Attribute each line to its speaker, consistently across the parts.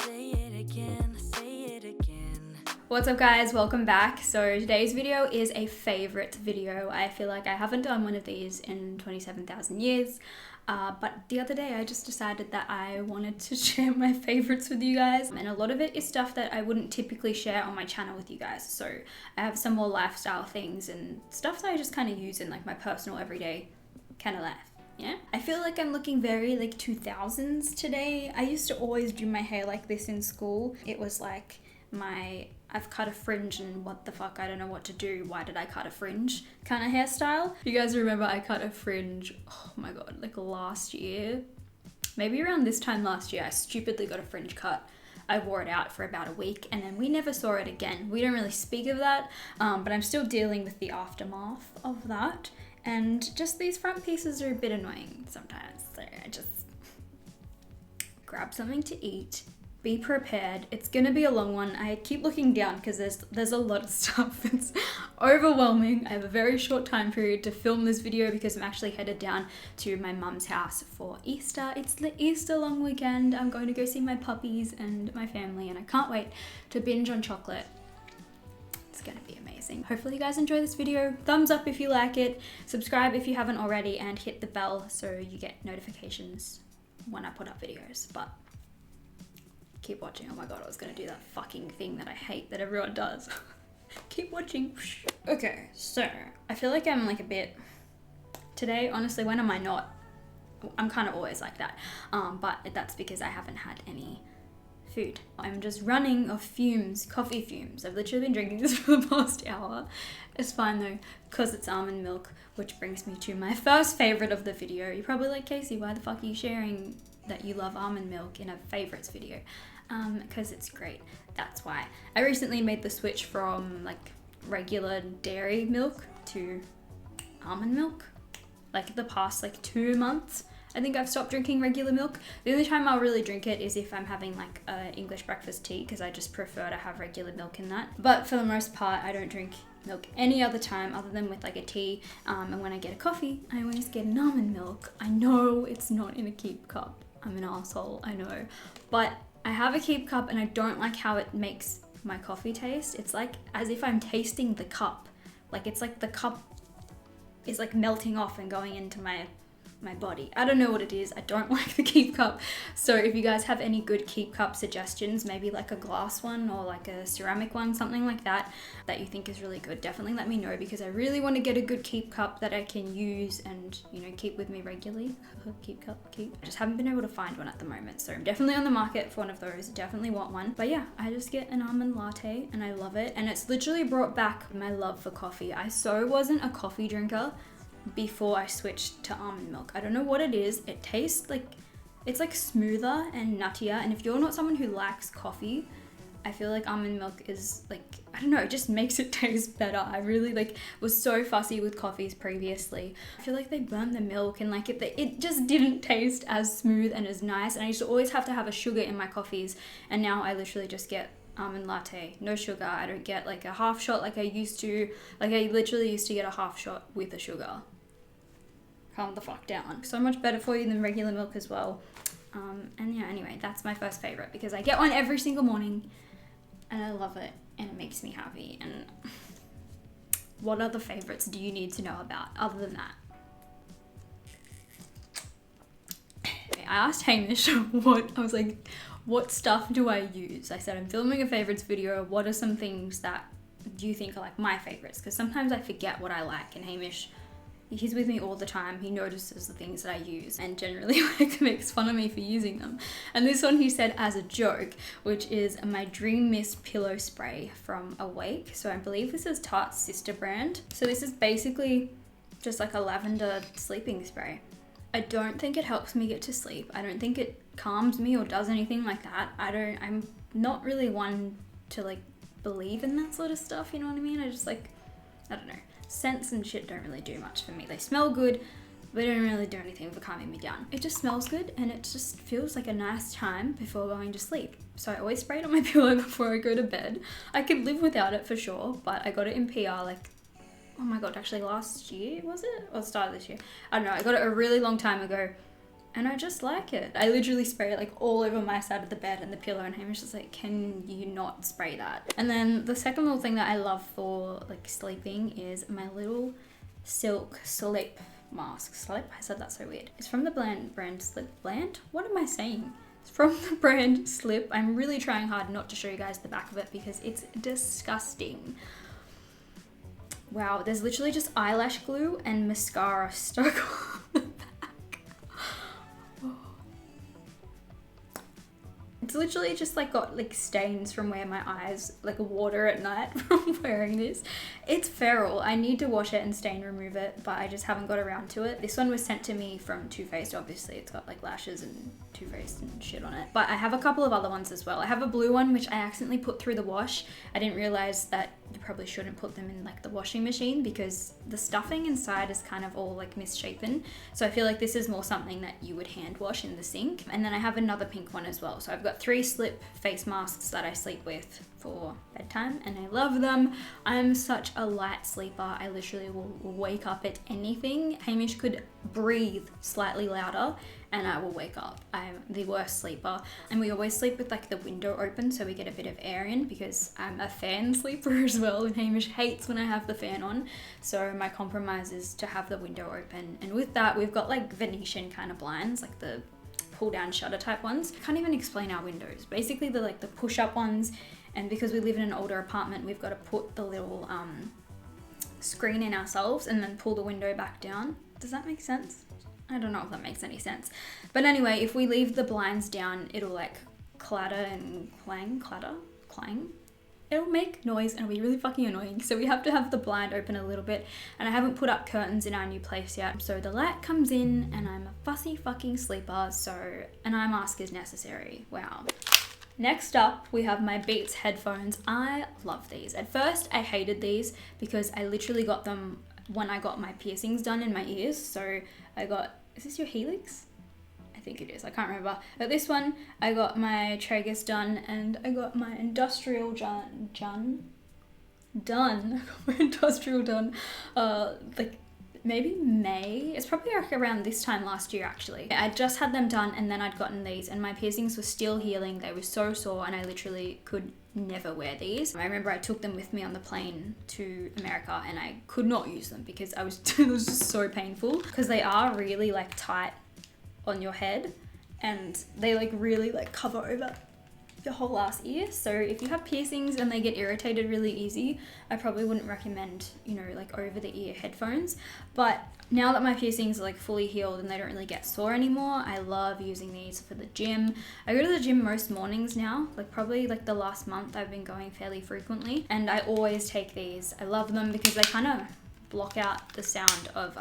Speaker 1: Say it again, say it again.
Speaker 2: What's up guys, welcome back. So today's video is a favorite video. I feel like I haven't done one of these in 27,000 years. But the other day I just decided that I wanted to share my favorites with you guys. And a lot of it is stuff that I wouldn't typically share on my channel with you guys. So I have some more lifestyle things and stuff that I just kind of use in like my personal everyday kind of life. Yeah, I feel like I'm looking very like 2000s today. I used to always do my hair like this in school. It was like I've cut a fringe and what the fuck, I don't know what to do. Why did I cut a fringe kind of hairstyle? You guys remember I cut a fringe, oh my god, like last year. Maybe around this time last year, I stupidly got a fringe cut. I wore it out for about a week and then we never saw it again. We don't really speak of that, but I'm still dealing with the aftermath of that. And just these front pieces are a bit annoying sometimes. So I just grab something to eat, be prepared. It's gonna be a long one. I keep looking down because there's a lot of stuff. It's overwhelming. I have a very short time period to film this video because I'm actually headed down to my mum's house for Easter. It's the Easter long weekend. I'm going to go see my puppies and my family and I can't wait to binge on chocolate. It's gonna be amazing. Hopefully you guys enjoy this video. Thumbs up if you like it, subscribe if you haven't already, and hit the bell so you get notifications when I put up videos. But keep watching. Oh my god, I was gonna do that fucking thing that I hate that everyone does. Keep watching. Okay, so I feel like I'm like a bit today, honestly, when am I not? I'm kind of always like that. But that's because I haven't had any food. I'm just running off fumes, coffee fumes. I've literally been drinking this for the past hour. It's fine though, because it's almond milk, which brings me to my first favorite of the video. You're probably like, Kasey, why the fuck are you sharing that you love almond milk in a favorites video? Because it's great. That's why. I recently made the switch from like regular dairy milk to almond milk. Like the past like 2 months. I think I've stopped drinking regular milk. The only time I'll really drink it is if I'm having like English breakfast tea because I just prefer to have regular milk in that. But for the most part, I don't drink milk any other time other than with like a tea. And when I get a coffee, I always get an almond milk. I know it's not in a keep cup. I'm an asshole, I know. But I have a keep cup and I don't like how it makes my coffee taste. It's like as if I'm tasting the cup. Like it's like the cup is like melting off and going into my body. I don't know what it is. I don't like the keep cup. So if you guys have any good keep cup suggestions, maybe like a glass one or like a ceramic one, something like that, that you think is really good, definitely let me know because I really want to get a good keep cup that I can use and, you know, keep with me regularly. Keep cup, keep. I just haven't been able to find one at the moment. So I'm definitely on the market for one of those. Definitely want one. But yeah, I just get an almond latte and I love it. And it's literally brought back my love for coffee. I so wasn't a coffee drinker before I switched to almond milk. I don't know what it is. It tastes like, it's like smoother and nuttier. And if you're not someone who likes coffee, I feel like almond milk is like, I don't know, it just makes it taste better. I really like was so fussy with coffees previously. I feel like they burnt the milk and like it just didn't taste as smooth and as nice. And I used to always have to have a sugar in my coffees. And now I literally just get almond latte, no sugar. I don't get like a half shot like I used to. Like I literally used to get a half shot with a sugar. Calm the fuck down. So much better for you than regular milk as well. And yeah, anyway, that's my first favorite because I get one every single morning and I love it and it makes me happy. And what other favorites do you need to know about other than that? I asked Hamish what stuff do I use? I said, I'm filming a favorites video. What are some things that do you think are like my favorites? Because sometimes I forget what I like and Hamish, he's with me all the time. He notices the things that I use and generally like makes fun of me for using them. And this one he said as a joke, which is my Dream Mist pillow spray from Awake. So I believe this is Tarte's sister brand. So this is basically just like a lavender sleeping spray. I don't think it helps me get to sleep. I don't think it calms me or does anything like that. I'm not really one to like believe in that sort of stuff, you know what I mean? I just like, I don't know. Scents and shit don't really do much for me. They smell good, but they don't really do anything for calming me down. It just smells good and it just feels like a nice time before going to sleep. So I always spray it on my pillow before I go to bed. I could live without it for sure, but I got it in PR like, oh my god, actually last year, was it? Or the start of this year? I don't know, I got it a really long time ago. and I just like it. I literally spray it like all over my side of the bed and the pillow, and Hamish is like, can you not spray that? And then the second little thing that I love for like sleeping is my little silk sleep mask. Sleep? I said that so weird. It's from the brand Slip. What am I saying? It's from the brand Slip. I'm really trying hard not to show you guys the back of it because it's disgusting. Wow, there's literally just eyelash glue and mascara stuck on the back. It's literally just like got like stains from where my eyes like water at night from wearing this. It's feral. I need to wash it and stain remove it, but I just haven't got around to it. This one was sent to me from Too Faced. Obviously it's got like lashes and Too Faced and shit on it, but I have a couple of other ones as well. I have a blue one which I accidentally put through the wash. I didn't realize that you probably shouldn't put them in like the washing machine because the stuffing inside is kind of all like misshapen. So I feel like this is more something that you would hand wash in the sink. And then I have another pink one as well. So I've got 3 Slip face masks that I sleep with for bedtime and I love them. I'm such a light sleeper. I literally will wake up at anything. Hamish could breathe slightly louder and I will wake up. I'm the worst sleeper. And we always sleep with like the window open so we get a bit of air in because I'm a fan sleeper as well and Hamish hates when I have the fan on. So my compromise is to have the window open. And with that, we've got like Venetian kind of blinds, like the pull down shutter type ones. I can't even explain our windows. Basically they're like the push up ones. And because we live in an older apartment, we've got to put the little screen in ourselves and then pull the window back down. Does that make sense? I don't know if that makes any sense. But anyway, if we leave the blinds down, it'll like clatter and clang. It'll make noise and it'll be really fucking annoying. So we have to have the blind open a little bit. And I haven't put up curtains in our new place yet. So the light comes in and I'm a fussy fucking sleeper. So an eye mask is necessary. Wow. Next up, we have my Beats headphones. I love these. At first, I hated these because I literally got them when I got my piercings done in my ears. So I got, is this your helix? I think it is, I can't remember. But this one, I got my tragus done and I got my industrial done. Like maybe May. It's probably like around this time last year actually. I just had them done and then I'd gotten these and my piercings were still healing. They were so sore and I literally could never wear these. I remember I took them with me on the plane to America and I could not use them because it was just so painful because they are really like tight on your head and they like really like cover over your whole ass ear. So if you have piercings and they get irritated really easy, I probably wouldn't recommend, you know, like over the ear headphones. But now that my piercings are like fully healed and they don't really get sore anymore, I love using these for the gym. I go to the gym most mornings now, like probably like the last month I've been going fairly frequently and I always take these. I love them because they kind of block out the sound of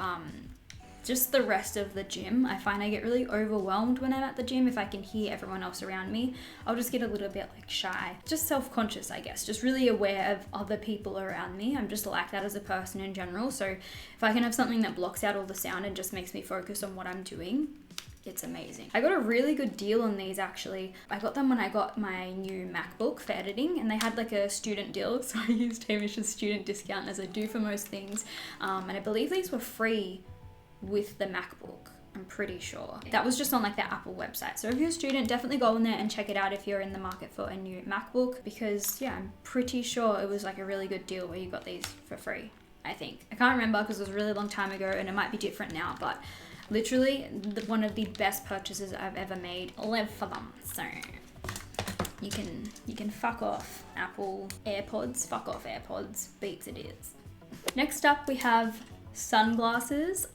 Speaker 2: just the rest of the gym. I find I get really overwhelmed when I'm at the gym. If I can hear everyone else around me, I'll just get a little bit like shy, just self-conscious, I guess, just really aware of other people around me. I'm just like that as a person in general. So if I can have something that blocks out all the sound and just makes me focus on what I'm doing, it's amazing. I got a really good deal on these actually. I got them when I got my new MacBook for editing and they had like a student deal. So I used Hamish's student discount as I do for most things. And I believe these were free with the MacBook, I'm pretty sure. That was just on like the Apple website. So if you're a student, definitely go in there and check it out if you're in the market for a new MacBook because yeah, I'm pretty sure it was like a really good deal where you got these for free, I think. I can't remember because it was a really long time ago and it might be different now, but literally one of the best purchases I've ever made. Live for them. So you can fuck off Apple AirPods, fuck off AirPods, Beats it is. Next up we have sunglasses.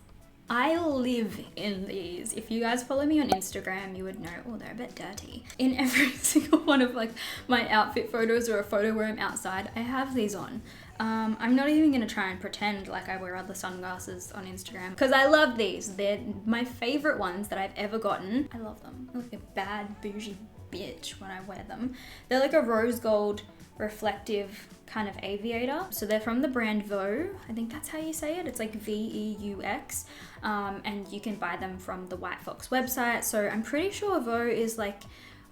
Speaker 2: I live in these. If you guys follow me on Instagram, you would know, oh, they're a bit dirty. In every single one of like my outfit photos or a photo where I'm outside, I have these on. I'm not even gonna try and pretend like I wear other sunglasses on Instagram because I love these. They're my favorite ones that I've ever gotten. I love them. I look like a bad bougie bitch when I wear them. They're like a rose gold reflective kind of aviator. So they're from the brand Vaux. I think that's how you say it. It's like VEUX. And you can buy them from the White Fox website. So I'm pretty sure Vaux is like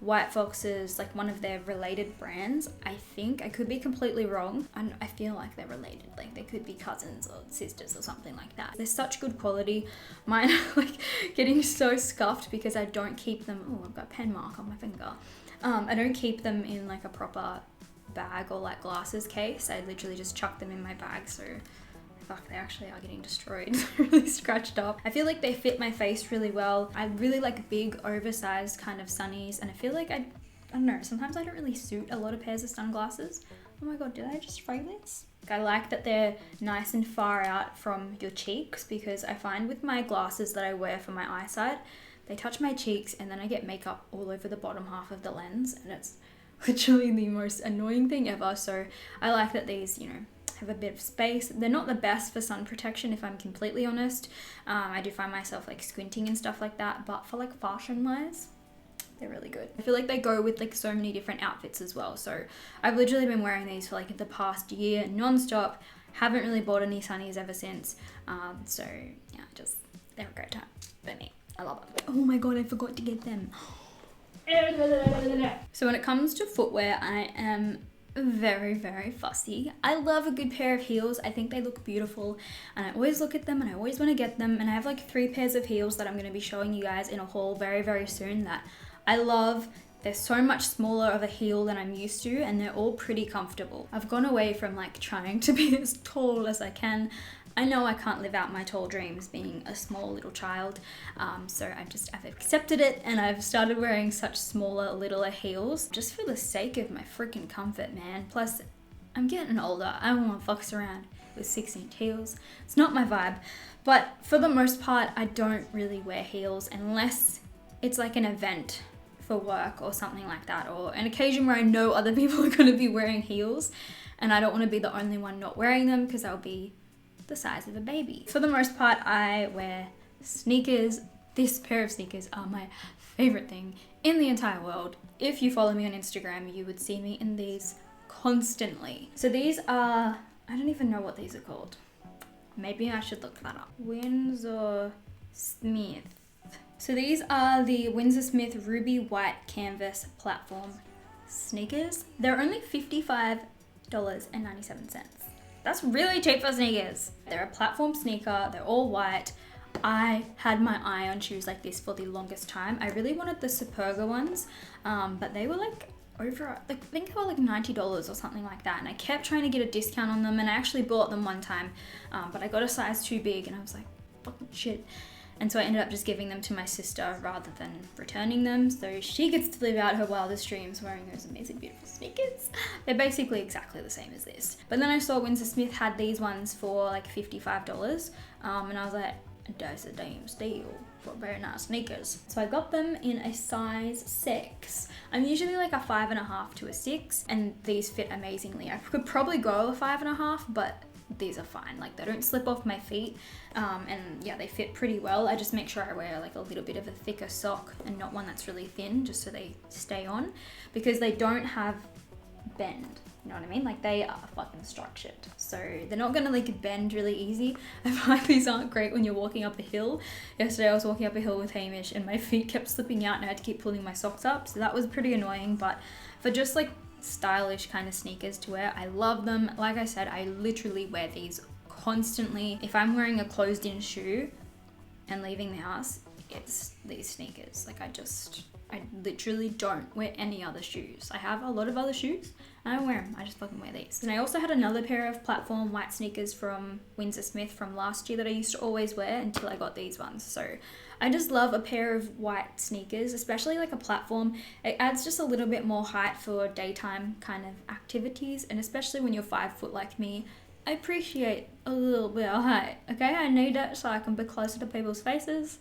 Speaker 2: White Fox's, like one of their related brands. I think, I could be completely wrong. I feel like they're related, like they could be cousins or sisters or something like that. They're such good quality. Mine are like getting so scuffed because I don't keep them. Oh, I've got a pen mark on my finger. I don't keep them in like a proper bag or like glasses case. I literally just chuck them in my bag, so fuck, they actually are getting destroyed. Really scratched up. I feel like they fit my face really well. I really like big oversized kind of sunnies, and I feel like I don't know, sometimes I don't really suit a lot of pairs of sunglasses. Oh my god, did I just spray this? I like that they're nice and far out from your cheeks, because I find with my glasses that I wear for my eyesight, they touch my cheeks and then I get makeup all over the bottom half of the lens, and it's literally the most annoying thing ever. So I like that these, you know, have a bit of space. They're not the best for sun protection, if I'm completely honest. I do find myself like squinting and stuff like that, but for like fashion wise, they're really good. I feel like they go with like so many different outfits as well. So I've literally been wearing these for like the past year non-stop. Haven't really bought any sunnies ever since. So yeah, just they're a great time for me. I love it. Oh my god, I forgot to get them. So when it comes to footwear, I am very, very fussy. I love a good pair of heels. I think they look beautiful, and I always look at them and I always want to get them. And I have like 3 pairs of heels that I'm going to be showing you guys in a haul very, very soon that I love. They're so much smaller of a heel than I'm used to, and they're all pretty comfortable. I've gone away from like trying to be as tall as I can. I know I can't live out my tall dreams being a small little child, so I've accepted it, and I've started wearing such smaller, littler heels just for the sake of my freaking comfort, man. Plus, I'm getting older. I don't want to fucks around with 6-inch heels. It's not my vibe. But for the most part, I don't really wear heels unless it's like an event for work or something like that, or an occasion where I know other people are going to be wearing heels, and I don't want to be the only one not wearing them, because I'll be the size of a baby. For the most part, I wear sneakers. This pair of sneakers are my favorite thing in the entire world. If you follow me on Instagram, you would see me in these constantly. So these are, I don't even know what these are called. Maybe I should look that up. Windsor Smith. So these are the Windsor Smith Ruby White Canvas Platform sneakers. They're only $55.97. That's really cheap for sneakers. They're a platform sneaker. They're all white. I had my eye on shoes like this for the longest time. I really wanted the Superga ones, but they were like over, like, I think they were like $90 or something like that. And I kept trying to get a discount on them, and I actually bought them one time, but I got a size too big, and I was like, fucking shit. And so I ended up just giving them to my sister rather than returning them. So she gets to live out her wildest dreams wearing those amazing, beautiful sneakers. They're basically exactly the same as this. But then I saw Windsor Smith had these ones for like $55. And I was like, that's a damn steal for very nice sneakers. So I got them in a size 6. I'm usually like a 5.5 to a 6, and these fit amazingly. I could probably go a 5.5, but these are fine. Like, they don't slip off my feet, and yeah, they fit pretty well. I just make sure I wear like a little bit of a thicker sock and not one that's really thin, just so they stay on, because they don't have bend. You know what I mean? Like, they are fucking structured, so they're not gonna like bend really easy. I find these aren't great when you're walking up a hill. Yesterday I was walking up a hill with Hamish, and my feet kept slipping out, and I had to keep pulling my socks up, so that was pretty annoying. But for just like stylish kind of sneakers to wear, I love them. Like I said, I literally wear these constantly. If I'm wearing a closed-in shoe and leaving the house, it's these sneakers. Like, I literally don't wear any other shoes. I have a lot of other shoes, and I don't wear them. I just fucking wear these. And I also had another pair of platform white sneakers from Windsor Smith from last year that I used to always wear until I got these ones. So I just love a pair of white sneakers, especially like a platform. It adds just a little bit more height for daytime kind of activities, and especially when you're 5 foot like me, I appreciate a little bit of height, okay? I need it so I can be closer to people's faces.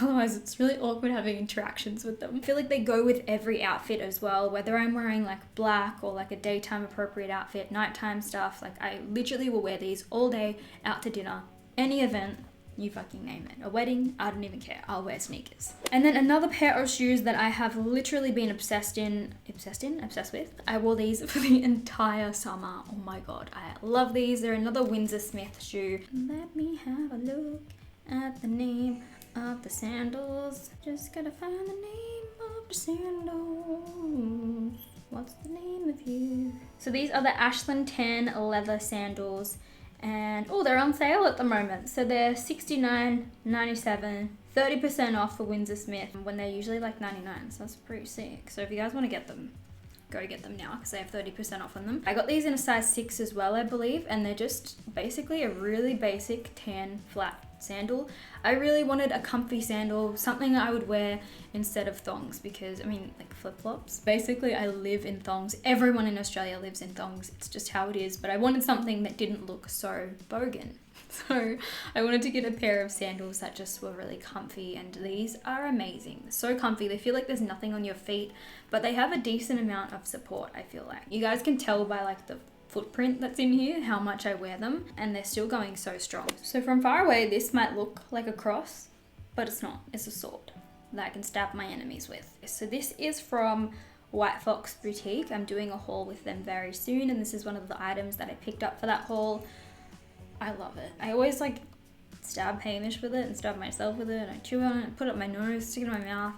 Speaker 2: Otherwise, it's really awkward having interactions with them. I feel like they go with every outfit as well, whether I'm wearing like black or like a daytime appropriate outfit, nighttime stuff. Like, I literally will wear these all day, out to dinner, any event, you fucking name it. A wedding, I don't even care. I'll wear sneakers. And then another pair of shoes that I have literally been obsessed with. I wore these for the entire summer. Oh my god, I love these. They're another Windsor Smith shoe. Let me have a look at the name of the sandals. Just gotta find the name of sandals. What's the name of you? So these are the Ashland tan leather sandals, and oh, they're on sale at the moment. So they're $69.97, 30% off for Windsor Smith when they're usually like $99. So that's pretty sick. So if you guys want to get them, go get them now because they have 30% off on them. I got these in a size 6 as well, I believe, and they're just basically a really basic tan flat sandal. I really wanted a comfy sandal, something I would wear instead of thongs, because I mean, like flip-flops. Basically, I live in thongs. Everyone in Australia lives in thongs. It's just how it is, but I wanted something that didn't look so bogan. So I wanted to get a pair of sandals that just were really comfy, and these are amazing. They're so comfy. They feel like there's nothing on your feet, but they have a decent amount of support, I feel like. You guys can tell by like the footprint that's in here how much I wear them, and they're still going so strong. So from far away, this might look like a cross, but it's not. It's a sword that I can stab my enemies with. So this is from White Fox Boutique. I'm doing a haul with them very soon, and this is one of the items that I picked up for that haul. I love it. I always like stab Hamish with it and stab myself with it, and I chew on it, put it up my nose, stick it in my mouth.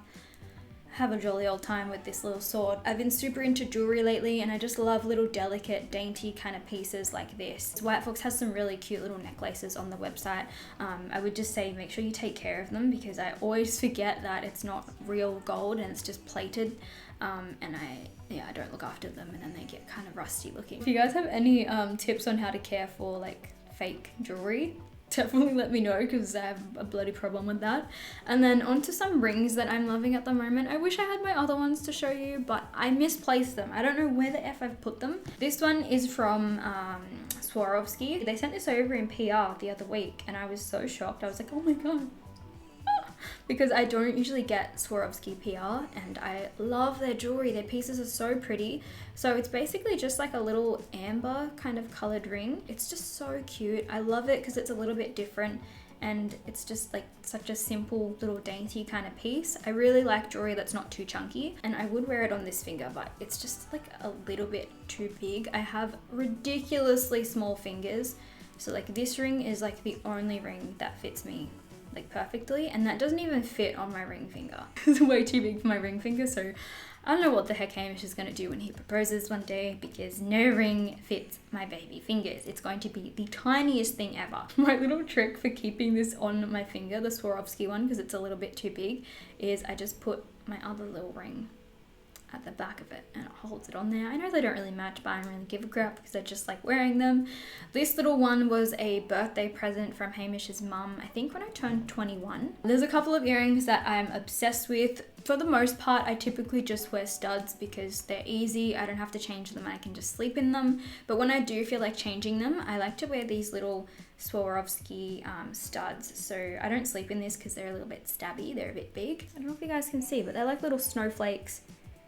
Speaker 2: Have a jolly old time with this little sword. I've been super into jewelry lately, and I just love little delicate, dainty kind of pieces like this. White Fox has some really cute little necklaces on the website. I would just say make sure you take care of them, because I always forget that it's not real gold and it's just plated. And I don't look after them, and then they get kind of rusty looking. If you guys have any tips on how to care for like fake jewelry, definitely let me know, because I have a bloody problem with that. And then onto some rings that I'm loving at the moment. I wish I had my other ones to show you, but I misplaced them. I don't know where the F I've put them. This one is from Swarovski. They sent this over in PR the other week, and I was so shocked. I was like, oh my god. Because I don't usually get Swarovski PR, and I love their jewelry. Their pieces are so pretty. So it's basically just like a little amber kind of colored ring. It's just so cute. I love it because it's a little bit different, and it's just like such a simple little dainty kind of piece. I really like jewelry that's not too chunky, and I would wear it on this finger, but it's just like a little bit too big. I have ridiculously small fingers, so like this ring is like the only ring that fits me like perfectly, and that doesn't even fit on my ring finger. It's way too big for my ring finger, so I don't know what the heck Hamish is going to do when he proposes one day, because no ring fits my baby fingers. It's going to be the tiniest thing ever. My little trick for keeping this on my finger, the Swarovski one, because it's a little bit too big, is I just put my other little ring at the back of it, and it holds it on there. I know they don't really match, but I don't really give a crap because I just like wearing them. This little one was a birthday present from Hamish's mum, I think when I turned 21. There's a couple of earrings that I'm obsessed with. For the most part, I typically just wear studs because they're easy. I don't have to change them. I can just sleep in them. But when I do feel like changing them, I like to wear these little Swarovski studs. So I don't sleep in this because they're a little bit stabby. They're a bit big. I don't know if you guys can see, but they're like little snowflakes.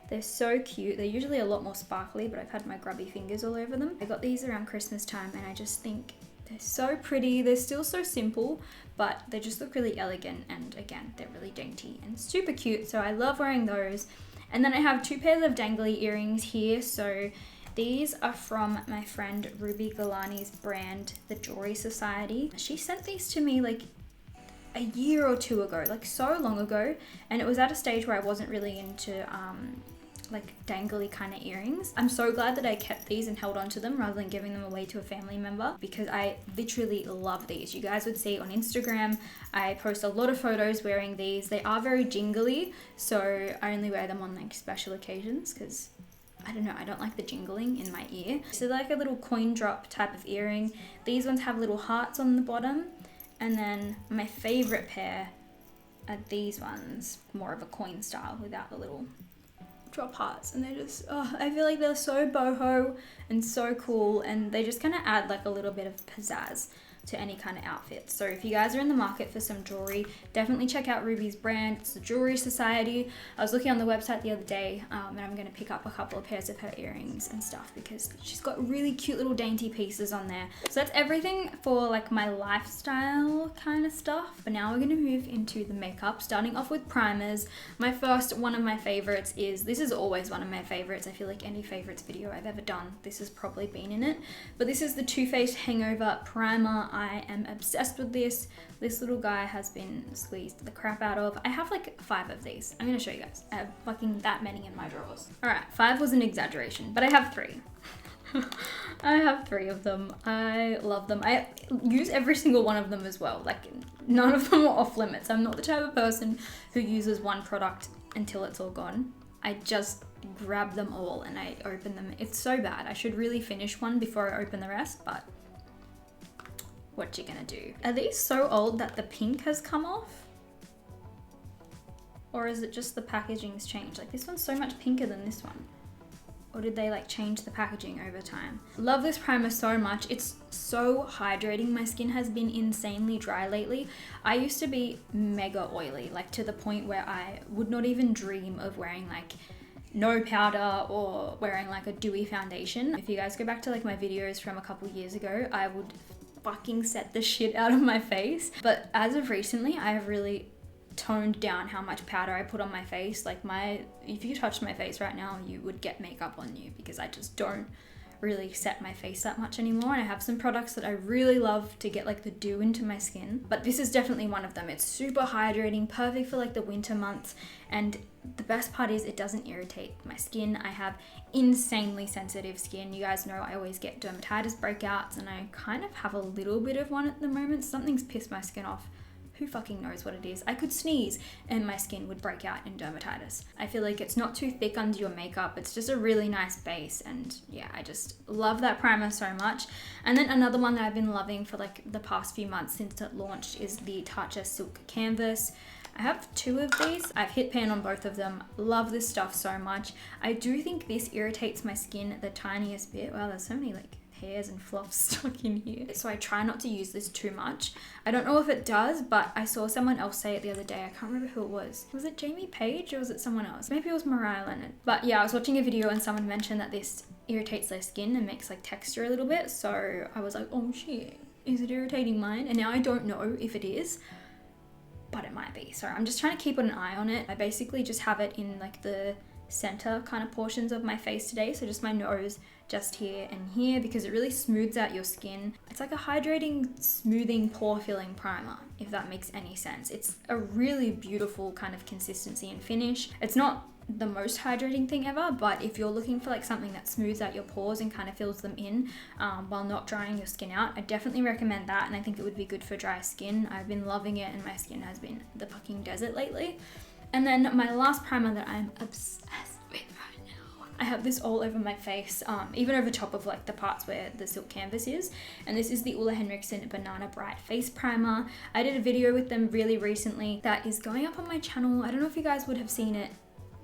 Speaker 2: They're so cute. They're usually a lot more sparkly, but I've had my grubby fingers all over them. I got these around Christmas time, and I just think they're so pretty. They're still so simple, but they just look really elegant, and again, they're really dainty and super cute, so I love wearing those. And then I have 2 pairs of dangly earrings here. So these are from my friend Ruby Galani's brand, The Jewelry Society. She sent these to me like a year or 2 ago, like so long ago, and it was at a stage where I wasn't really into like dangly kind of earrings. I'm so glad that I kept these and held on to them rather than giving them away to a family member, because I literally love these. You guys would see on Instagram, I post a lot of photos wearing these. They are very jingly, so I only wear them on like special occasions because I don't know, I don't like the jingling in my ear. So like a little coin drop type of earring. These ones have little hearts on the bottom, and then my favorite pair are these ones, more of a coin style without the little drop hearts, and they're just, oh, I feel like they're so boho and so cool, and they just kind of add like a little bit of pizzazz to any kind of outfit. So if you guys are in the market for some jewelry, definitely check out Ruby's brand. It's the Jewelry Society. I was looking on the website the other day, and I'm going to pick up a couple of pairs of her earrings and stuff because she's got really cute little dainty pieces on there. So that's everything for like my lifestyle kind of stuff. But now we're going to move into the makeup, starting off with primers. My first one of my favorites is, this is always one of my favorites. I feel like any favorites video I've ever done, this has probably been in it. But this is the Too Faced Hangover Primer I am obsessed with this. This little guy has been squeezed the crap out of. I have like 5 of these. I'm gonna show you guys. I have fucking that many in my drawers. All right, 5 was an exaggeration, but I have 3. I have 3 of them. I love them. I use every single one of them as well. Like, none of them are off limits. I'm not the type of person who uses one product until it's all gone. I just grab them all and I open them. It's so bad. I should really finish one before I open the rest, but what you gonna do? Are these so old that the pink has come off? Or is it just the packaging's changed? Like, this one's so much pinker than this one. Or did they like change the packaging over time? Love this primer so much. It's so hydrating. My skin has been insanely dry lately. I used to be mega oily, like to the point where I would not even dream of wearing like no powder or wearing like a dewy foundation. If you guys go back to like my videos from a couple years ago, I would fucking set the shit out of my face. But as of recently, I have really toned down how much powder I put on my face. Like if you touched my face right now, you would get makeup on you because I just don't really set my face that much anymore. And I have some products that I really love to get like the dew into my skin, but this is definitely one of them. It's super hydrating, perfect for like the winter months, and the best part is it doesn't irritate my skin. I have insanely sensitive skin. You guys know I always get dermatitis breakouts, and I kind of have a little bit of one at the moment. Something's pissed my skin off. Who fucking knows what it is? I could sneeze and my skin would break out in dermatitis. I feel like it's not too thick under your makeup. It's just a really nice base, and yeah, I just love that primer so much. And then another one that I've been loving for like the past few months since it launched is the Tatcha Silk Canvas. I have 2 of these. I've hit pan on both of them. Love this stuff so much. I do think this irritates my skin the tiniest bit. Wow, there's so many like hairs and fluff stuck in here. So I try not to use this too much. I don't know if it does, but I saw someone else say it the other day. I can't remember who it was. Was it Jamie Page or was it someone else? Maybe it was Mariah Leonard. But yeah, I was watching a video and someone mentioned that this irritates their skin and makes like texture a little bit. So I was like, oh shit, is it irritating mine? And now I don't know if it is, but it might be. So I'm just trying to keep an eye on it. I basically just have it in like the center kind of portions of my face today, so just my nose, just here and here, because it really smooths out your skin. It's like a hydrating, smoothing, pore filling primer, if that makes any sense. It's a really beautiful kind of consistency and finish. It's not the most hydrating thing ever, but if you're looking for like something that smooths out your pores and kind of fills them in while not drying your skin out, I definitely recommend that, and I think it would be good for dry skin. I've been loving it and my skin has been the fucking desert lately. And then my last primer that I'm obsessed with right now, I have this all over my face, even over top of like the parts where the silk canvas is. And this is the Ole Henriksen Banana Bright Face Primer. I did a video with them really recently that is going up on my channel. I don't know if you guys would have seen it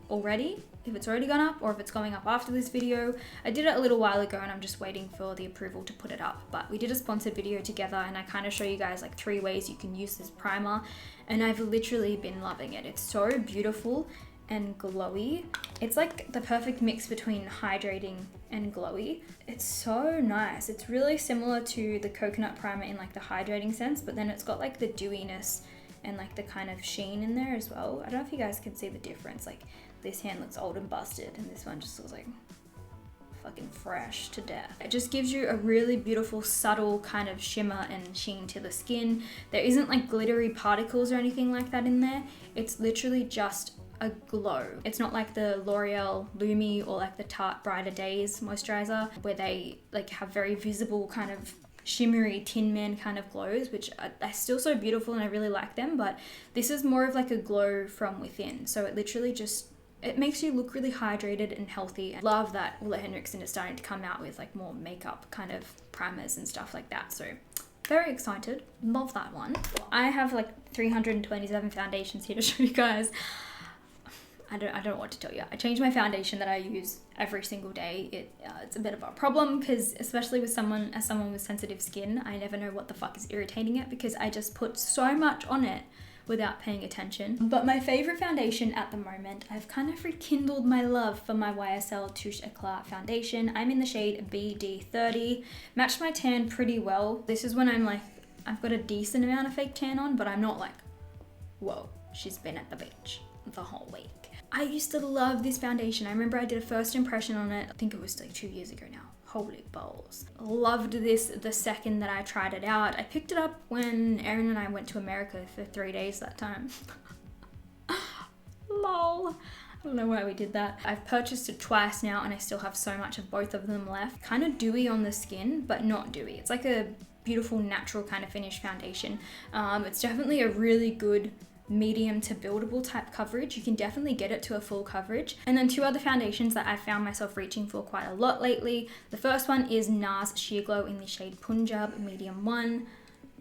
Speaker 2: already, if it's already gone up or if it's going up after this video. I did it a little while ago and I'm just waiting for the approval to put it up, but we did a sponsored video together and I kind of show you guys like 3 ways you can use this primer, and I've literally been loving it. It's so beautiful and glowy. It's like the perfect mix between hydrating and glowy. It's so nice. It's really similar to the coconut primer in like the hydrating sense, but then it's got like the dewiness and like the kind of sheen in there as well. I don't know if you guys can see the difference. Like this hand looks old and busted and this one just looks like fucking fresh to death. It just gives you a really beautiful, subtle kind of shimmer and sheen to the skin. There isn't like glittery particles or anything like that in there. It's literally just a glow. It's not like the L'Oreal Lumi or like the Tarte Brighter Days moisturizer where they like have very visible kind of shimmery Tin Man kind of glows, which are still so beautiful and I really like them, but this is more of like a glow from within. So it literally just, it makes you look really hydrated and healthy. I love that Ole Henriksen is starting to come out with like more makeup kind of primers and stuff like that. So very excited. Love that one. I have like 327 foundations here to show you guys. I don't know what to tell you. I change my foundation that I use every single day. It's a bit of a problem because especially with someone with sensitive skin, I never know what the fuck is irritating it because I just put so much on it without paying attention. But my favorite foundation at the moment, I've kind of rekindled my love for my YSL Touche Eclat foundation. I'm in the shade BD30. Matched my tan pretty well. This is when I'm like, I've got a decent amount of fake tan on, but I'm not like, whoa, she's been at the beach the whole week. I used to love this foundation. I remember I did a first impression on it. I think it was like 2 years ago now. Holy balls. Loved this the second that I tried it out. I picked it up when Erin and I went to America for 3 days that time. Lol. I don't know why we did that. I've purchased it twice now and I still have so much of both of them left. Kind of dewy on the skin, but not dewy. It's like a beautiful natural kind of finish foundation. It's definitely a really good medium to buildable type coverage. You can definitely get it to a full coverage. And then 2 other foundations that I found myself reaching for quite a lot lately. The first one is NARS Sheer Glow in the shade Punjab Medium 1.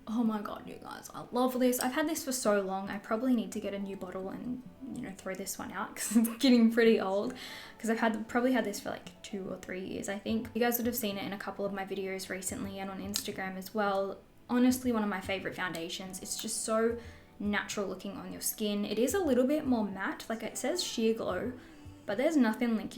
Speaker 2: Oh my god, you guys, I love this. I've had this for so long. I probably need to get a new bottle and, you know, throw this one out because it's getting pretty old. Because I've probably had this for like 2 or 3 years, I think. You guys would have seen it in a couple of my videos recently and on Instagram as well. Honestly, one of my favorite foundations. It's just so natural looking on your skin. It is a little bit more matte, like it says sheer glow, but there's nothing like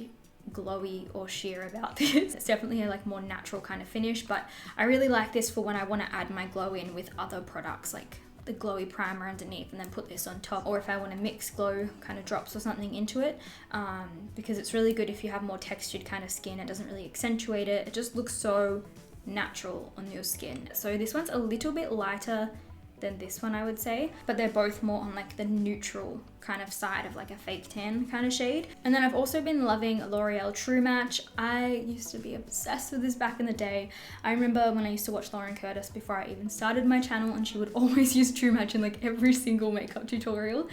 Speaker 2: glowy or sheer about this. It's definitely a like more natural kind of finish, but I really like this for when I want to add my glow in with other products like the glowy primer underneath and then put this on top, or if I want to mix glow kind of drops or something into it, because it's really good if you have more textured kind of skin. It doesn't really accentuate it. It just looks so natural on your skin. So this one's a little bit lighter than this one, I would say, but they're both more on like the neutral kind of side of like a fake tan kind of shade. And then I've also been loving L'Oreal True Match. I used to be obsessed with this back in the day. I remember when I used to watch Lauren Curtis before I even started my channel, and she would always use True Match in like every single makeup tutorial,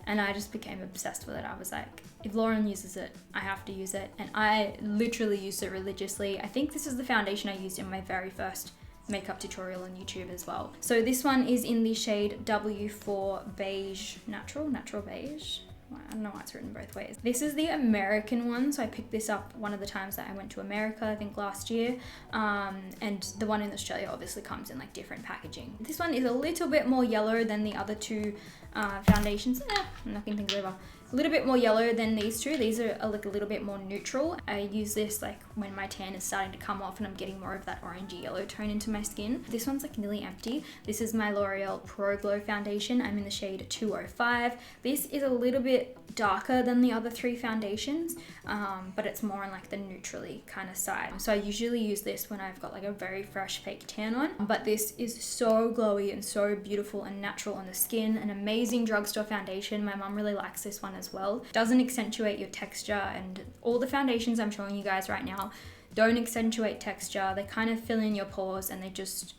Speaker 2: and I just became obsessed with it. I was like, if Lauren uses it, I have to use it, and I literally used it religiously. I think this is the foundation I used in my very first makeup tutorial on YouTube as well. So this one is in the shade W4 Beige Natural Beige. I don't know why it's written both ways. This is the American one, so I picked this up one of the times that I went to America, I think last year, and the one in Australia obviously comes in like different packaging. This one is a little bit more yellow than the other 2 foundations. I'm knocking things over. A little bit more yellow than these 2. These are like a little bit more neutral. I use this like when my tan is starting to come off and I'm getting more of that orangey yellow tone into my skin. This one's like nearly empty. This is my L'Oreal Pro Glow foundation. I'm in the shade 205. This is a little bit darker than the other 3 foundations, but it's more on like the neutrally kind of side. So I usually use this when I've got like a very fresh fake tan on, but this is so glowy and so beautiful and natural on the skin. An amazing drugstore foundation. My mum really likes this one as well. Doesn't accentuate your texture, and all the foundations I'm showing you guys right now don't accentuate texture. They kind of fill in your pores, and they're just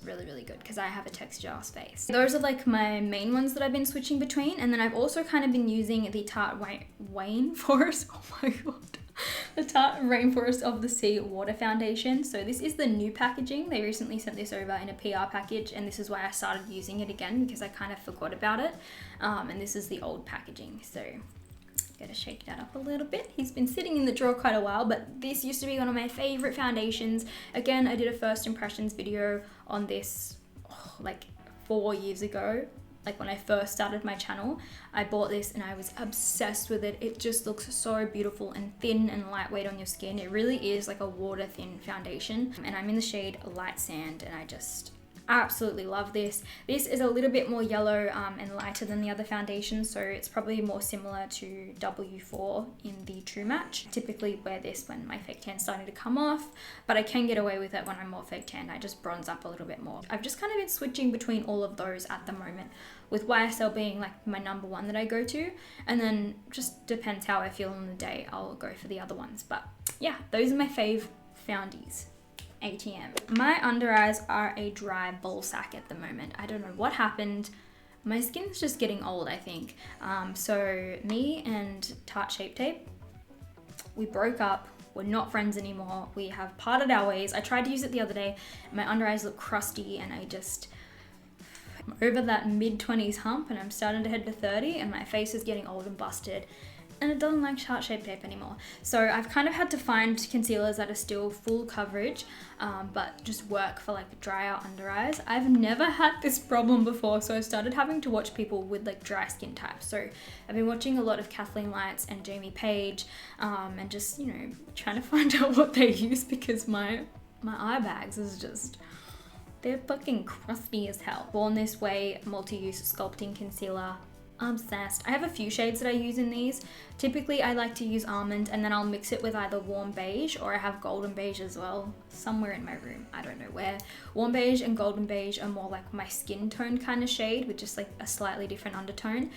Speaker 2: really, really good because I have a texture face. Those are like my main ones that I've been switching between, and then I've also kind of been using the Tarte Rainforest, oh my god, the Tarte Rainforest of the Sea Water Foundation. So this is the new packaging. They recently sent this over in a PR package, and this is why I started using it again because I kind of forgot about it. And this is the old packaging, so gotta shake that up a little bit. He's been sitting in the drawer quite a while, but this used to be one of my favorite foundations. Again, I did a first impressions video on this like 4 years ago. Like when I first started my channel, I bought this and I was obsessed with it. It just looks so beautiful and thin and lightweight on your skin. It really is like a water thin foundation. And I'm in the shade Light Sand, and I just absolutely love this. This is a little bit more yellow and lighter than the other foundations, so it's probably more similar to W4 in the True Match. Typically wear this when my fake tan's starting to come off, but I can get away with it when I'm more fake tan. I just bronze up a little bit more. I've just kind of been switching between all of those at the moment, with YSL being like my number 1 that I go to, and then just depends how I feel on the day, I'll go for the other ones. But yeah, those are my fave foundies. ATM. My under eyes are a dry ball sack at the moment. I don't know what happened. My skin's just getting old, I think. So me and Tarte Shape Tape, we broke up. We're not friends anymore. We have parted our ways. I tried to use it the other day. My under eyes look crusty, and I'm over that mid-20s hump, and I'm starting to head to 30, and my face is getting old and busted, and it doesn't like Tarte Shape Tape anymore. So I've kind of had to find concealers that are still full coverage, but just work for like drier under eyes. I've never had this problem before, so I started having to watch people with like dry skin types. So I've been watching a lot of Kathleen Lights and Jamie Page, and just, you know, trying to find out what they use, because my eye bags is just, they're fucking crusty as hell. Born This Way multi-use sculpting concealer obsessed. I have a few shades that I use in these. Typically I like to use Almond, and then I'll mix it with either warm beige, or I have golden beige as well somewhere in my room, I don't know where. Warm beige and golden beige are more like my skin tone kind of shade with just like a slightly different undertone.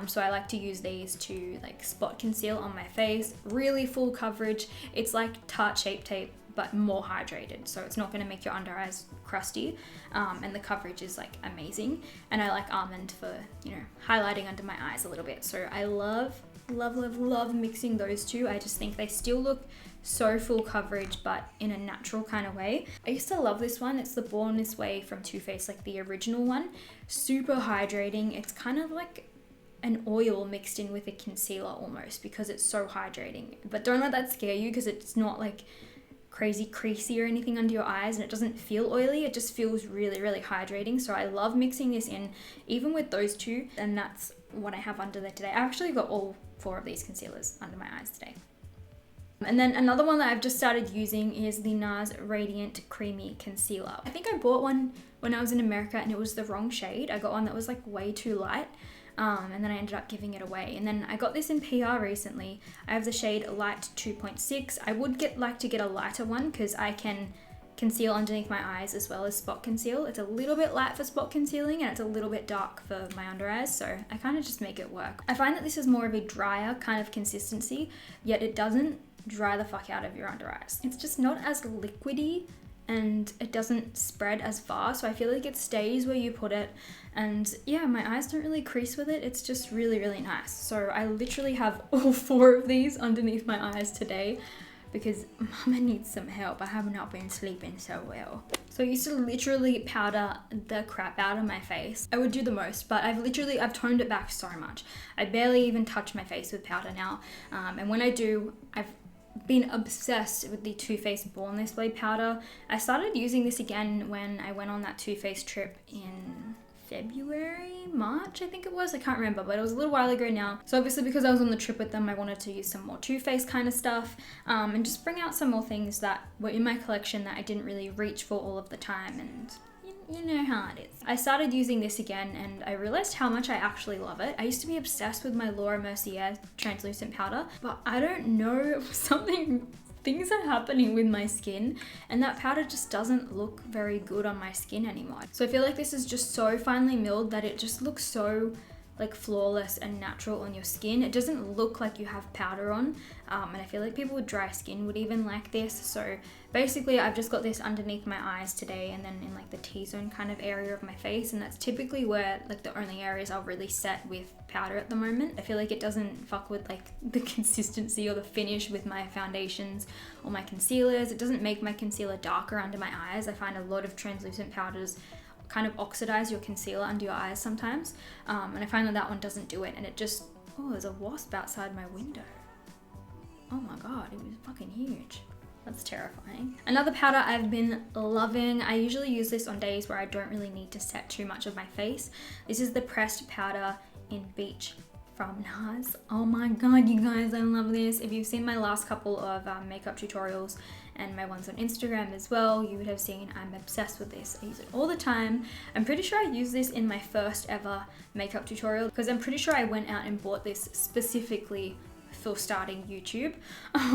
Speaker 2: So I like to use these to like spot conceal on my face. Really full coverage. It's like Tarte Shape Tape but more hydrated, so it's not going to make your under eyes crusty, and the coverage is like amazing. And I like Almond for, you know, highlighting under my eyes a little bit. So I love mixing those two. I just think they still look so full coverage but in a natural kind of way. I used to love this one. It's the Born This Way from Too Faced, like the original one. Super hydrating. It's kind of like an oil mixed in with a concealer almost, because it's so hydrating. But don't let that scare you, because it's not like crazy creasy or anything under your eyes, and it doesn't feel oily. It just feels really hydrating. So I love mixing this in even with those two, and that's what I have under there today. I actually got all 4 of these concealers under my eyes today. And then another one that I've just started using is the NARS Radiant Creamy Concealer. I think I bought one when I was in America and it was the wrong shade. I got one that was like way too light. And then I ended up giving it away. And then I got this in PR recently. I have the shade Light 2.6. I would like to get a lighter one because I can conceal underneath my eyes as well as spot conceal. It's a little bit light for spot concealing and it's a little bit dark for my under eyes, so I kind of just make it work. I find that this is more of a drier kind of consistency, yet it doesn't dry the fuck out of your under eyes. It's just not as liquidy and it doesn't spread as far, so I feel like it stays where you put it. And yeah, my eyes don't really crease with it. It's just really nice. So I literally have all 4 of these underneath my eyes today because mama needs some help. I have not been sleeping so well. So I used to literally powder the crap out of my face. I would do the most, but I've toned it back so much. I barely even touch my face with powder now. And when I do, I've been obsessed with the Too Faced Born This Way powder. I started using this again when I went on that Too Faced trip in February, March, I think it was. I can't remember, but it was a little while ago now. So obviously because I was on the trip with them, I wanted to use some more Too Faced kind of stuff, and just bring out some more things that were in my collection that I didn't really reach for all of the time, and you know how it is. I started using this again and I realized how much I actually love it. I used to be obsessed with my Laura Mercier translucent powder, but I don't know, things are happening with my skin and that powder just doesn't look very good on my skin anymore. So I feel like this is just so finely milled that it just looks so like flawless and natural on your skin. It doesn't look like you have powder on, and I feel like people with dry skin would even like this. So basically I've just got this underneath my eyes today and then in like the T-zone kind of area of my face, and that's typically where like the only areas I'll really set with powder at the moment. I feel like it doesn't fuck with like the consistency or the finish with my foundations or my concealers. It doesn't make my concealer darker under my eyes. I find a lot of translucent powders kind of oxidize your concealer under your eyes sometimes, and I find that that one doesn't do it, and it just, oh, there's a wasp outside my window. Oh my god, it was fucking huge. That's terrifying. Another powder I've been loving, I usually use this on days where I don't really need to set too much of my face. This is the pressed powder in Beach from NARS. Oh my god, you guys, I love this. If you've seen my last couple of makeup tutorials and my ones on Instagram as well, you would have seen I'm obsessed with this. I use it all the time. I'm pretty sure I used this in my first ever makeup tutorial because I'm pretty sure I went out and bought this specifically for starting YouTube,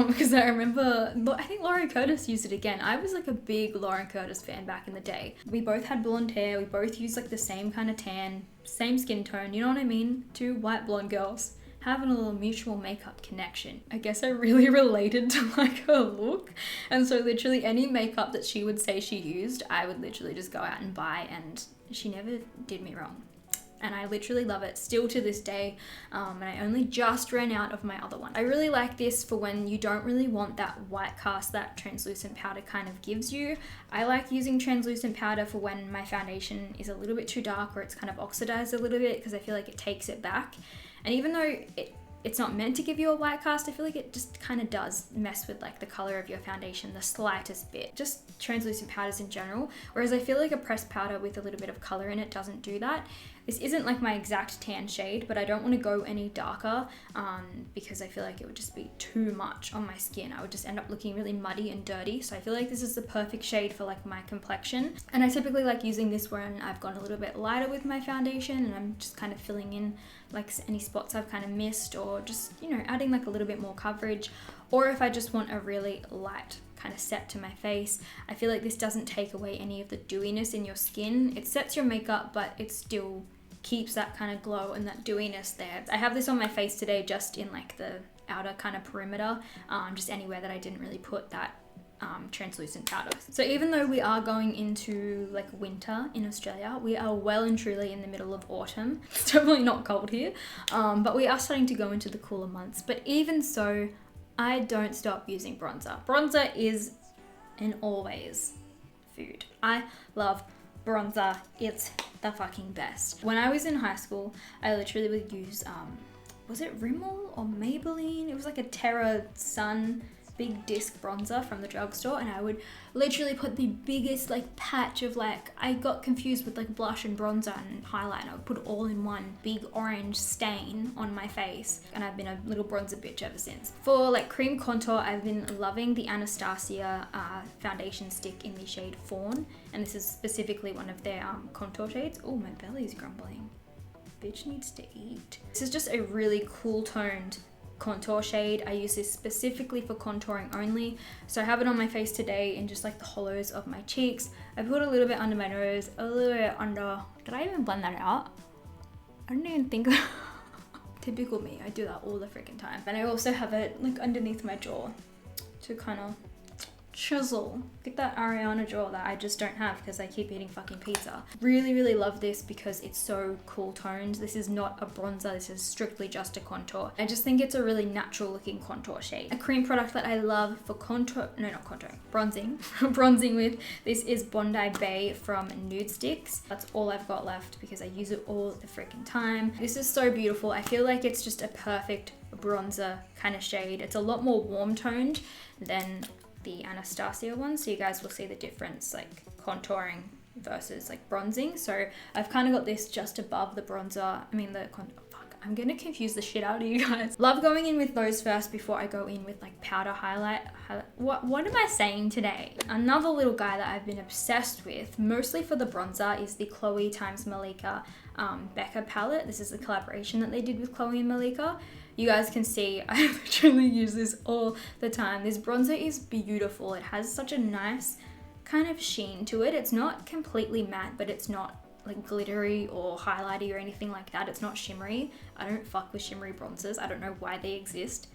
Speaker 2: because I remember, I think Lauren Curtis used it again. I was like a big Lauren Curtis fan back in the day. We both had blonde hair, we both used like the same kind of tan, same skin tone, you know what I mean? 2 white blonde girls having a little mutual makeup connection. I guess I really related to like her look, and so literally any makeup that she would say she used, I would literally just go out and buy, and she never did me wrong. And I literally love it still to this day, and I only just ran out of my other one. I really like this for when you don't really want that white cast that translucent powder kind of gives you. I like using translucent powder for when my foundation is a little bit too dark or it's kind of oxidized a little bit, because I feel like it takes it back. And even though it's not meant to give you a white cast, I feel like it just kind of does mess with like the color of your foundation the slightest bit. Just translucent powders in general. Whereas I feel like a pressed powder with a little bit of color in it doesn't do that. This isn't like my exact tan shade, but I don't want to go any darker because I feel like it would just be too much on my skin. I would just end up looking really muddy and dirty. So I feel like this is the perfect shade for like my complexion. And I typically like using this when I've gone a little bit lighter with my foundation and I'm just kind of filling in like any spots I've kind of missed, or just, you know, adding like a little bit more coverage. Or if I just want a really light kind of set to my face. I feel like this doesn't take away any of the dewiness in your skin. It sets your makeup, but it still keeps that kind of glow and that dewiness there. I have this on my face today just in like the outer kind of perimeter, just anywhere that I didn't really put that translucent powder. So even though we are going into like winter in Australia, we are well and truly in the middle of autumn. It's definitely not cold here, but we are starting to go into the cooler months. But even so, I don't stop using bronzer. Bronzer is an always food. I love bronzer. It's the fucking best. When I was in high school, I literally would use, was it Rimmel or Maybelline? It was like a Terra Sun big disc bronzer from the drugstore, and I would literally put the biggest like patch of like, I got confused with like blush and bronzer and highlight, and I would put it all in one big orange stain on my face, and I've been a little bronzer bitch ever since. For like cream contour, I've been loving the Anastasia foundation stick in the shade Fawn, and this is specifically one of their contour shades. Oh, my belly's grumbling. Bitch needs to eat. This is just a really cool toned contour shade. I use this specifically for contouring only. So I have it on my face today in just like the hollows of my cheeks. I put a little bit under my nose, a little bit under, did I even blend that out? I don't even think, typical me, I do that all the freaking time. And I also have it like underneath my jaw to kind of chisel, get that Ariana jaw that I just don't have because I keep eating fucking pizza. Really, really love this because it's so cool toned. This is not a bronzer, this is strictly just a contour. I just think it's a really natural looking contour shade. A cream product that I love for contour, no, not contouring, bronzing, bronzing with, this is Bondi Bay from Nude Sticks. That's all I've got left because I use it all the freaking time. This is so beautiful. I feel like it's just a perfect bronzer kind of shade. It's a lot more warm toned than the Anastasia one, so you guys will see the difference, like contouring versus like bronzing. So I've kind of got this just above the bronzer, I'm gonna confuse the shit out of you guys. Love going in with those first before I go in with like powder highlight. What am I saying today? Another little guy that I've been obsessed with, mostly for the bronzer, is the Chloe x Malika Becca palette. This is a collaboration that they did with Chloe and Malika. You guys can see I literally use this all the time. This bronzer is beautiful. It has such a nice kind of sheen to it. It's not completely matte, but it's not like glittery or highlighty or anything like that. It's not shimmery. I don't fuck with shimmery bronzers. I don't know why they exist.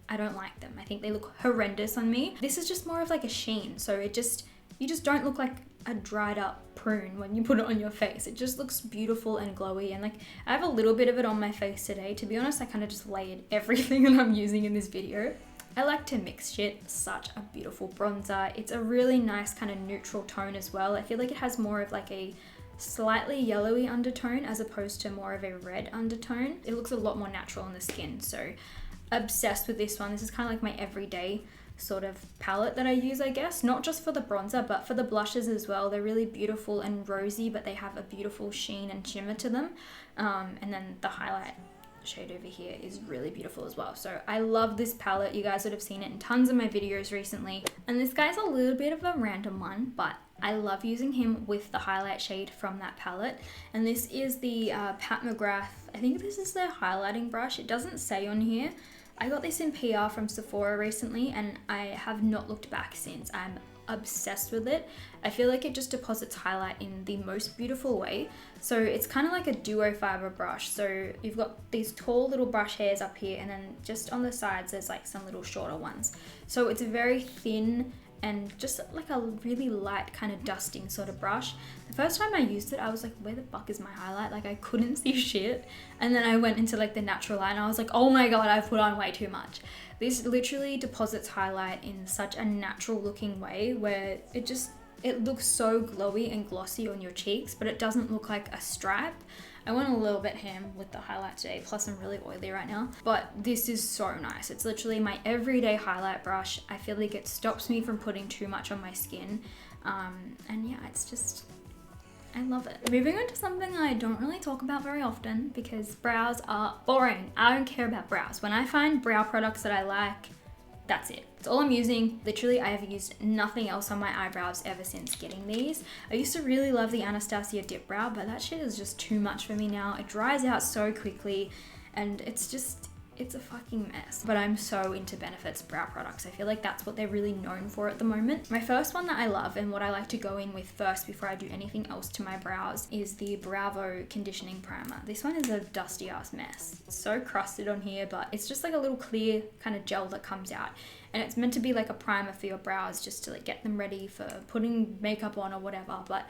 Speaker 2: I don't like them. I think they look horrendous on me. This is just more of like a sheen. So you just don't look like a dried up prune when you put it on your face. It just looks beautiful and glowy, and like I have a little bit of it on my face today. To be honest, I kind of just layered everything that I'm using in this video. I like to mix shit. Such a beautiful bronzer. It's a really nice kind of neutral tone as well. I feel like it has more of like a slightly yellowy undertone as opposed to more of a red undertone. It looks a lot more natural on the skin, so obsessed with this one. This is kind of like my everyday sort of palette that I use, I guess, not just for the bronzer but for the blushes as well. They're really beautiful and rosy, but they have a beautiful sheen and shimmer to them, and then the highlight shade over here is really beautiful as well. So I love this palette. You guys would have seen it in tons of my videos recently, and this guy's a little bit of a random one, but I love using him with the highlight shade from that palette. And this is the Pat McGrath, I think this is their highlighting brush. It doesn't say on here. I got this in PR from Sephora recently, and I have not looked back since. I'm obsessed with it. I feel like it just deposits highlight in the most beautiful way. So it's kind of like a duo fiber brush. So you've got these tall little brush hairs up here, and then just on the sides there's like some little shorter ones. So it's very thin and just like a really light kind of dusting sort of brush. The first time I used it, I was like, where the fuck is my highlight? Like I couldn't see shit. And then I went into like the natural light and I was like, oh my God, I've put on way too much. This literally deposits highlight in such a natural looking way where it looks so glowy and glossy on your cheeks, but it doesn't look like a stripe. I went a little bit ham with the highlight today, plus I'm really oily right now, but this is so nice. It's literally my everyday highlight brush. I feel like it stops me from putting too much on my skin. And yeah, I love it. Moving on to something I don't really talk about very often because brows are boring. I don't care about brows. When I find brow products that I like, that's it. It's all I'm using. Literally, I have used nothing else on my eyebrows ever since getting these. I used to really love the Anastasia Dip Brow, but that shit is just too much for me now. It dries out so quickly and it's a fucking mess. But I'm so into Benefit's brow products. I feel like that's what they're really known for at the moment. My first one that I love and what I like to go in with first before I do anything else to my brows is the Bravo Conditioning Primer. This one is a dusty ass mess. It's so crusted on here, but it's just like a little clear kind of gel that comes out. And it's meant to be like a primer for your brows just to like get them ready for putting makeup on or whatever. But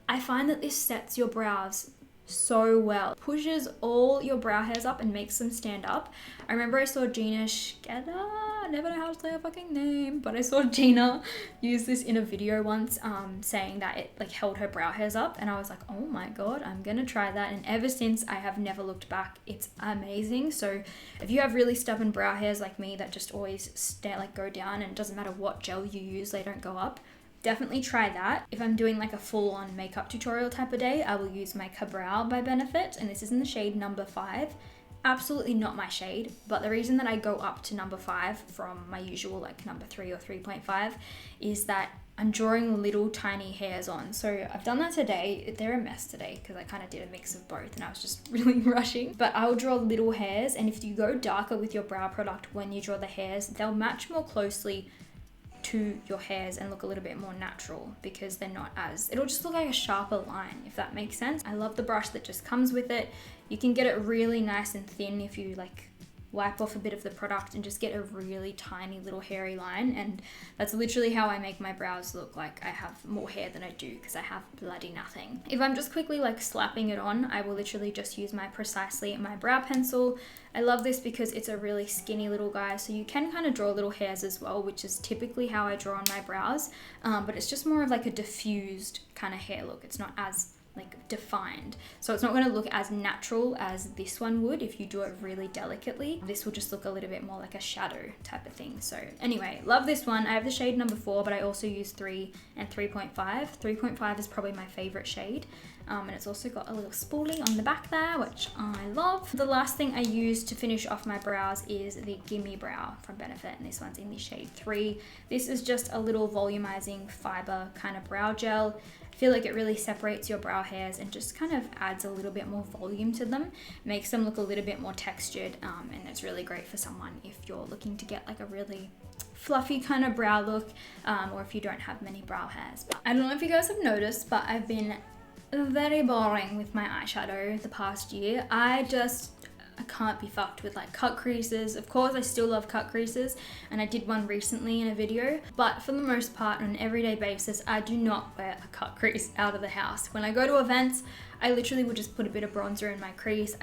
Speaker 2: I find that this sets your brows so well. Pushes all your brow hairs up and makes them stand up. I remember I saw Gina Scheda, I never know how to say her fucking name, but I saw Gina use this in a video once saying that it like held her brow hairs up, and I was like, oh my god, I'm gonna try that. And ever since, I have never looked back. It's amazing. So if you have really stubborn brow hairs like me that just always go down, and it doesn't matter what gel you use, they don't go up, definitely try that. If I'm doing like a full-on makeup tutorial type of day, I will use my Cabral by Benefit, and this is in the shade number 5. Absolutely not my shade, but the reason that I go up to number 5 from my usual like number 3 or 3.5 is that I'm drawing little tiny hairs on. So I've done that today. They're a mess today because I kind of did a mix of both and I was just really rushing. But I will draw little hairs, and if you go darker with your brow product when you draw the hairs, they'll match more closely to your hairs and look a little bit more natural because they're not as, it'll just look like a sharper line, if that makes sense. I love the brush that just comes with it. You can get it really nice and thin if you like wipe off a bit of the product and just get a really tiny little hairy line, and that's literally how I make my brows look like I have more hair than I do because I have bloody nothing. If I'm just quickly like slapping it on, I will literally just use my Precisely my brow pencil. I love this because it's a really skinny little guy, so you can kind of draw little hairs as well, which is typically how I draw on my brows, but it's just more of like a diffused kind of hair look. It's not as like defined, so it's not going to look as natural as this one would if you do it really delicately. This will just look a little bit more like a shadow type of thing. So anyway, love this one. I have the shade number 4, but I also use 3 and 3.5. 3.5 is probably my favorite shade, and it's also got a little spoolie on the back there, which I love. The last thing I use to finish off my brows is the Gimme Brow from Benefit, and this one's in the shade 3. This is just a little volumizing fiber kind of brow gel. I feel like it really separates your brow hairs and just kind of adds a little bit more volume to them, makes them look a little bit more textured, and it's really great for someone if you're looking to get like a really fluffy kind of brow look, or if you don't have many brow hairs. But I don't know if you guys have noticed, but I've been very boring with my eyeshadow the past year. I can't be fucked with like cut creases. Of course, I still love cut creases, and I did one recently in a video, but for the most part, on an everyday basis, I do not wear a cut crease out of the house. When I go to events, I literally would just put a bit of bronzer in my crease.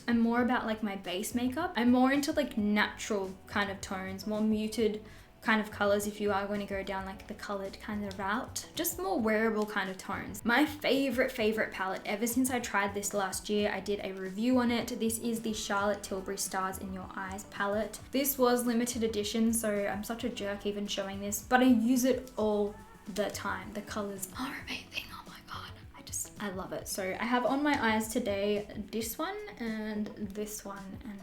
Speaker 2: I'm more about like my base makeup. I'm more into like natural kind of tones, more muted kind of colors if you are going to go down like the colored kind of route, just more wearable kind of tones. My favorite palette ever since I tried this last year, I did a review on it. This is the Charlotte Tilbury Stars in Your Eyes palette. This was limited edition, so I'm such a jerk even showing this, but I use it all the time. The colors are amazing. Oh my god, I love it. So I have on my eyes today this one and this one, and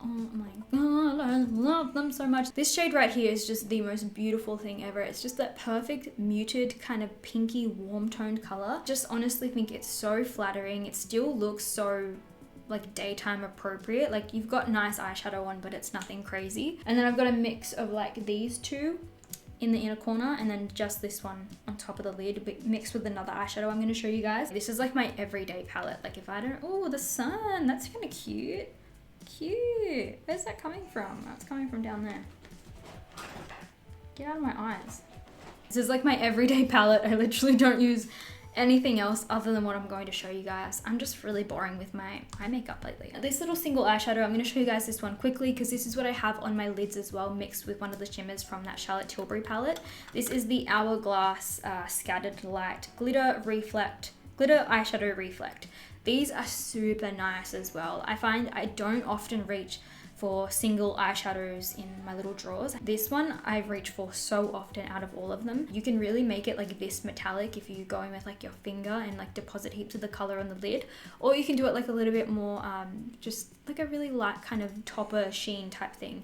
Speaker 2: oh my god, I love them so much. This shade right here is just the most beautiful thing ever. It's just that perfect muted kind of pinky warm toned color. Just honestly think it's so flattering. It still looks so like daytime appropriate. Like you've got nice eyeshadow on, but it's nothing crazy. And then I've got a mix of like these two in the inner corner, and then just this one on top of the lid, but mixed with another eyeshadow I'm going to show you guys. This is like my everyday palette. Like if I don't, oh, the sun, that's kind of cute. Cute. Where's that coming from? Oh, it's coming from down there. Get out of my eyes. This is like my everyday palette. I literally don't use anything else other than what I'm going to show you guys. I'm just really boring with my eye makeup lately. This little single eyeshadow, I'm going to show you guys this one quickly because this is what I have on my lids as well, mixed with one of the shimmers from that Charlotte Tilbury palette. This is the Hourglass Scattered Light Glitter Eyeshadow Reflect. These are super nice as well. I find I don't often reach for single eyeshadows in my little drawers. This one I reach for so often out of all of them. You can really make it like this metallic if you go in with like your finger and like deposit heaps of the color on the lid, or you can do it like a little bit more just like a really light kind of topper sheen type thing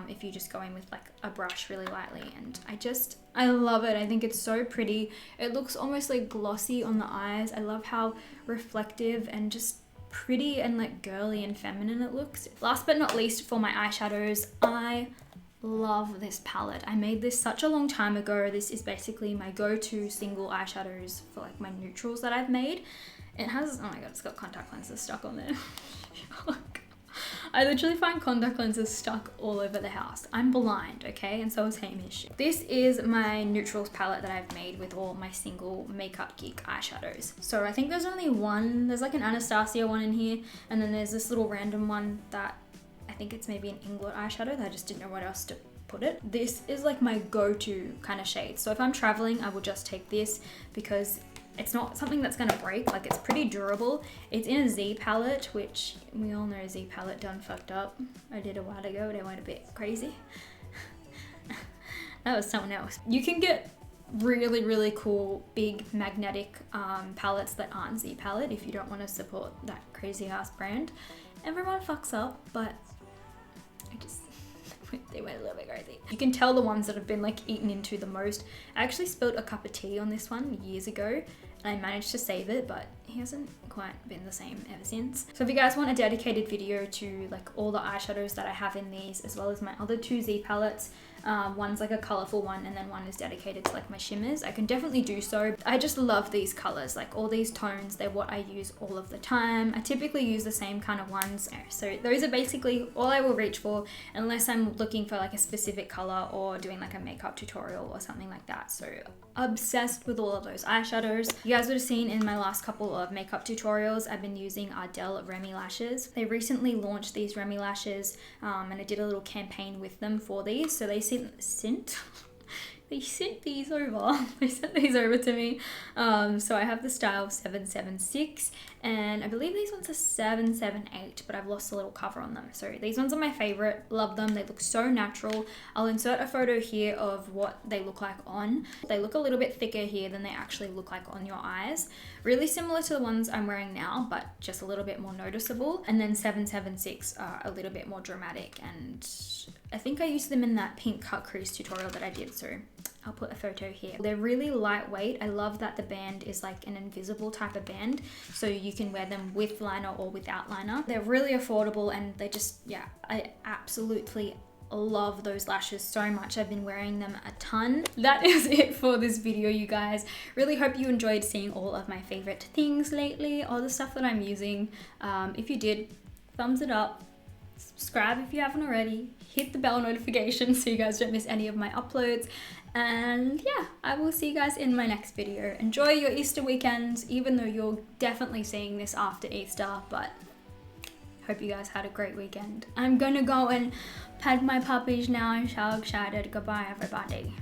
Speaker 2: if you just go in with like a brush really lightly. And I love it. I think it's so pretty. It looks almost like glossy on the eyes. I love how reflective and just pretty and like girly and feminine it looks. Last but not least, for my eyeshadows, I love this palette. I made this such a long time ago. This is basically my go-to single eyeshadows for like my neutrals that I've made. It has, oh my god, it's got contact lenses stuck on there. I literally find contact lenses stuck all over the house. I'm blind, okay? And so is Hamish. This is my neutrals palette that I've made with all my single Makeup Geek eyeshadows. So I think there's only one. There's like an Anastasia one in here, and then there's this little random one that I think it's maybe an Inglot eyeshadow that I just didn't know what else to put it. This is like my go-to kind of shade. So if I'm traveling, I will just take this because it's not something that's gonna break. Like, it's pretty durable. It's in a Z palette, which we all know Z palette done fucked up. I did a while ago. They went a bit crazy. That was someone else. You can get really, really cool big magnetic palettes that aren't Z palette if you don't want to support that crazy ass brand. Everyone fucks up, but they went a little bit crazy. You can tell the ones that have been like eaten into the most. I actually spilled a cup of tea on this one years ago and I managed to save it, but he hasn't quite been the same ever since. So if you guys want a dedicated video to like all the eyeshadows that I have in these, as well as my other two Z palettes, one's like a colorful one and then one is dedicated to like my shimmers, I can definitely do so. I just love these colors, like all these tones. They're what I use all of the time. I typically use the same kind of ones. So those are basically all I will reach for unless I'm looking for like a specific color or doing like a makeup tutorial or something like that. So obsessed with all of those eyeshadows. You guys would have seen in my last couple of makeup tutorials, I've been using Ardell Remy lashes. They recently launched these Remy lashes and I did a little campaign with them for these. So they sent these over. They sent these over to me. So I have the style 776 and I believe these ones are 778, but I've lost a little cover on them. So these ones are my favorite. Love them. They look so natural. I'll insert a photo here of what they look like on. They look a little bit thicker here than they actually look like on your eyes. Really similar to the ones I'm wearing now, but just a little bit more noticeable. And then 776 are a little bit more dramatic, and I think I used them in that pink cut crease tutorial that I did, so I'll put a photo here. They're really lightweight. I love that the band is like an invisible type of band, so you can wear them with liner or without liner. They're really affordable and they just, yeah, I absolutely love those lashes so much. I've been wearing them a ton. That is it for this video, you guys. Really hope you enjoyed seeing all of my favorite things lately, all the stuff that I'm using. If you did, thumbs it up. Subscribe if you haven't already. Hit the bell notification so you guys don't miss any of my uploads. And yeah, I will see you guys in my next video. Enjoy your Easter weekend, even though you're definitely seeing this after Easter, but hope you guys had a great weekend. I'm gonna go and pet my puppies now. I'm so excited. Goodbye, everybody.